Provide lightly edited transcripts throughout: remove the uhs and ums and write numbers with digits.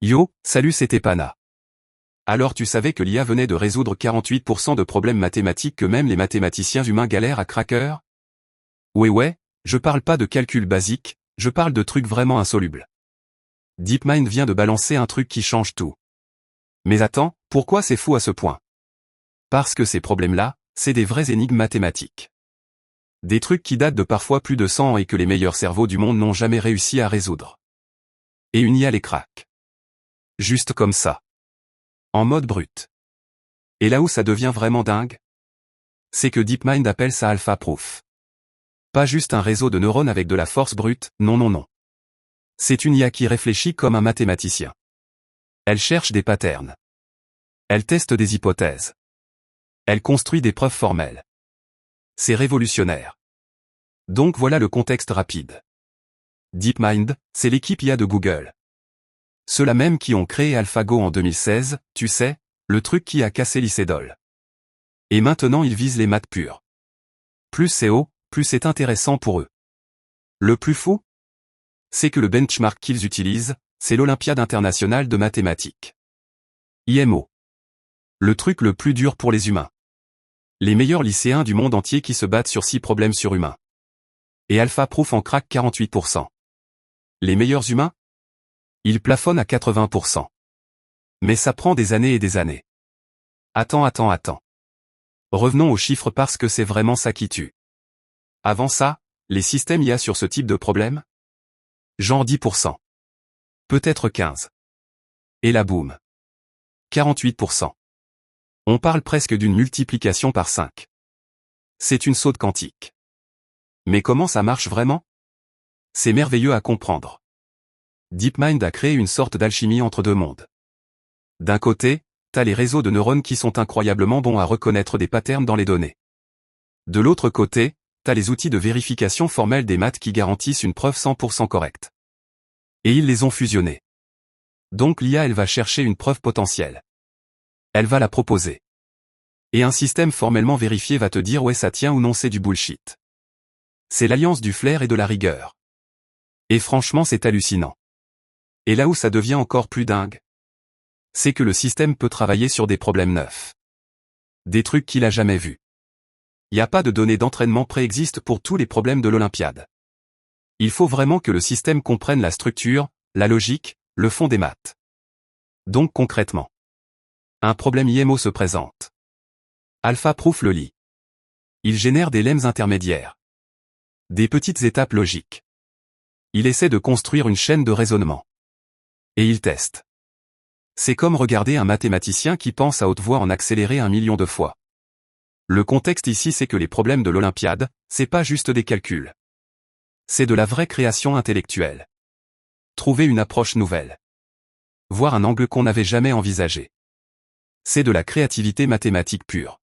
Yo, salut, c'était Pana. Alors tu savais que l'IA venait de résoudre 48% de problèmes mathématiques que même les mathématiciens humains galèrent à craquer? Ouais, je parle pas de calcul basique, je parle de trucs vraiment insolubles. DeepMind vient de balancer un truc qui change tout. Mais attends, pourquoi c'est fou à ce point? Parce que ces problèmes-là, c'est des vraies énigmes mathématiques. Des trucs qui datent de parfois plus de 100 ans et que les meilleurs cerveaux du monde n'ont jamais réussi à résoudre. Et une IA les craque. Juste comme ça. En mode brut. Et là où ça devient vraiment dingue, c'est que DeepMind appelle ça Alpha Proof. Pas juste un réseau de neurones avec de la force brute, non. C'est une IA qui réfléchit comme un mathématicien. Elle cherche des patterns. Elle teste des hypothèses. Elle construit des preuves formelles. C'est révolutionnaire. Donc voilà le contexte rapide. DeepMind, c'est l'équipe IA de Google. Ceux-là même qui ont créé AlphaGo en 2016, tu sais, le truc qui a cassé l'Icédol. Et maintenant ils visent les maths pures. Plus c'est haut, plus c'est intéressant pour eux. Le plus fou, c'est que le benchmark qu'ils utilisent, c'est l'Olympiade internationale de mathématiques. IMO. Le truc le plus dur pour les humains. Les meilleurs lycéens du monde entier qui se battent sur 6 problèmes surhumains. Et Alpha Proof en craque 48%. Les meilleurs humains? Ils plafonnent à 80%. Mais ça prend des années et des années. Attends. Revenons aux chiffres parce que c'est vraiment ça qui tue. Avant ça, les systèmes IA sur ce type de problème? Genre 10%. Peut-être 15%. Et là boum. 48%. On parle presque d'une multiplication par 5. C'est une saute quantique. Mais comment ça marche vraiment? C'est merveilleux à comprendre. DeepMind a créé une sorte d'alchimie entre deux mondes. D'un côté, t'as les réseaux de neurones qui sont incroyablement bons à reconnaître des patterns dans les données. De l'autre côté, t'as les outils de vérification formelle des maths qui garantissent une preuve 100% correcte. Et ils les ont fusionnés. Donc l'IA elle va chercher une preuve potentielle. Elle va la proposer. Et un système formellement vérifié va te dire ouais ça tient ou non c'est du bullshit. C'est l'alliance du flair et de la rigueur. Et franchement c'est hallucinant. Et là où ça devient encore plus dingue, c'est que le système peut travailler sur des problèmes neufs. Des trucs qu'il a jamais vus. Y a pas de données d'entraînement préexistent pour tous les problèmes de l'Olympiade. Il faut vraiment que le système comprenne la structure, la logique, le fond des maths. Donc concrètement, un problème IMO se présente. Alpha Proof le lit. Il génère des lemmes intermédiaires. Des petites étapes logiques. Il essaie de construire une chaîne de raisonnement. Et il teste. C'est comme regarder un mathématicien qui pense à haute voix en accéléré 1 million de fois. Le contexte ici c'est que les problèmes de l'Olympiade, c'est pas juste des calculs. C'est de la vraie création intellectuelle. Trouver une approche nouvelle. Voir un angle qu'on n'avait jamais envisagé. C'est de la créativité mathématique pure.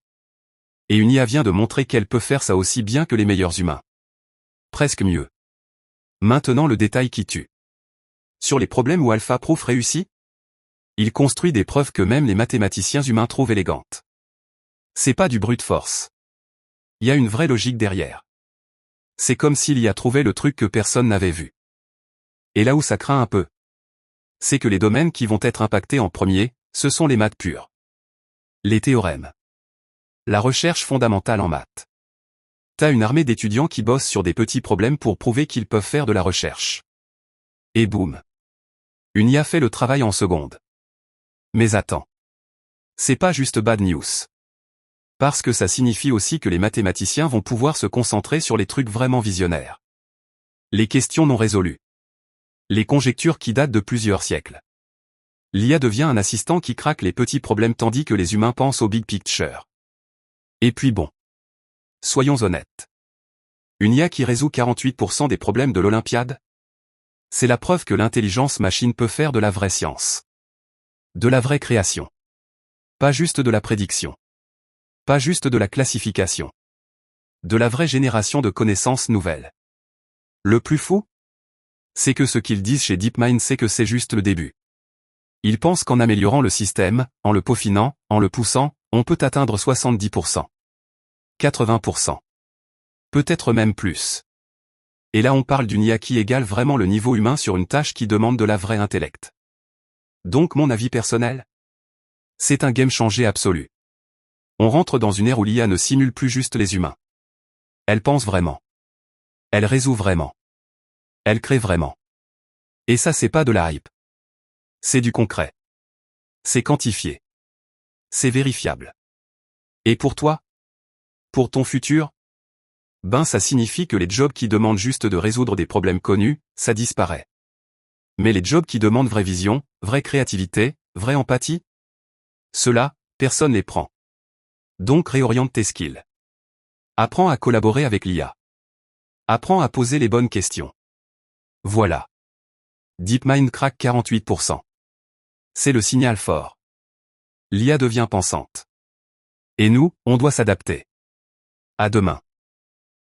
Et une IA vient de montrer qu'elle peut faire ça aussi bien que les meilleurs humains. Presque mieux. Maintenant le détail qui tue. Sur les problèmes où Alpha Proof réussit, il construit des preuves que même les mathématiciens humains trouvent élégantes. C'est pas du brute force. Il y a une vraie logique derrière. C'est comme s'il y a trouvé le truc que personne n'avait vu. Et là où ça craint un peu, c'est que les domaines qui vont être impactés en premier, ce sont les maths pures. Les théorèmes. La recherche fondamentale en maths. T'as une armée d'étudiants qui bossent sur des petits problèmes pour prouver qu'ils peuvent faire de la recherche. Et boum. Une IA fait le travail en secondes. Mais attends. C'est pas juste bad news. Parce que ça signifie aussi que les mathématiciens vont pouvoir se concentrer sur les trucs vraiment visionnaires. Les questions non résolues. Les conjectures qui datent de plusieurs siècles. L'IA devient un assistant qui craque les petits problèmes tandis que les humains pensent au big picture. Et puis bon. Soyons honnêtes. Une IA qui résout 48% des problèmes de l'Olympiade? C'est la preuve que l'intelligence machine peut faire de la vraie science. De la vraie création. Pas juste de la prédiction. Pas juste de la classification. De la vraie génération de connaissances nouvelles. Le plus fou? C'est que ce qu'ils disent chez DeepMind c'est que c'est juste le début. Ils pensent qu'en améliorant le système, en le peaufinant, en le poussant, on peut atteindre 70%. 80%. Peut-être même plus. Et là on parle d'une IA qui égale vraiment le niveau humain sur une tâche qui demande de la vraie intellect. Donc mon avis personnel? C'est un game changer absolu. On rentre dans une ère où l'IA ne simule plus juste les humains. Elle pense vraiment. Elle résout vraiment. Elle crée vraiment. Et ça c'est pas de la hype. C'est du concret. C'est quantifié. C'est vérifiable. Et pour toi? Pour ton futur? Ben ça signifie que les jobs qui demandent juste de résoudre des problèmes connus, ça disparaît. Mais les jobs qui demandent vraie vision, vraie créativité, vraie empathie? Ceux-là, personne les prend. Donc réoriente tes skills. Apprends à collaborer avec l'IA. Apprends à poser les bonnes questions. Voilà. DeepMind craque 48%. C'est le signal fort. L'IA devient pensante. Et nous, on doit s'adapter. À demain.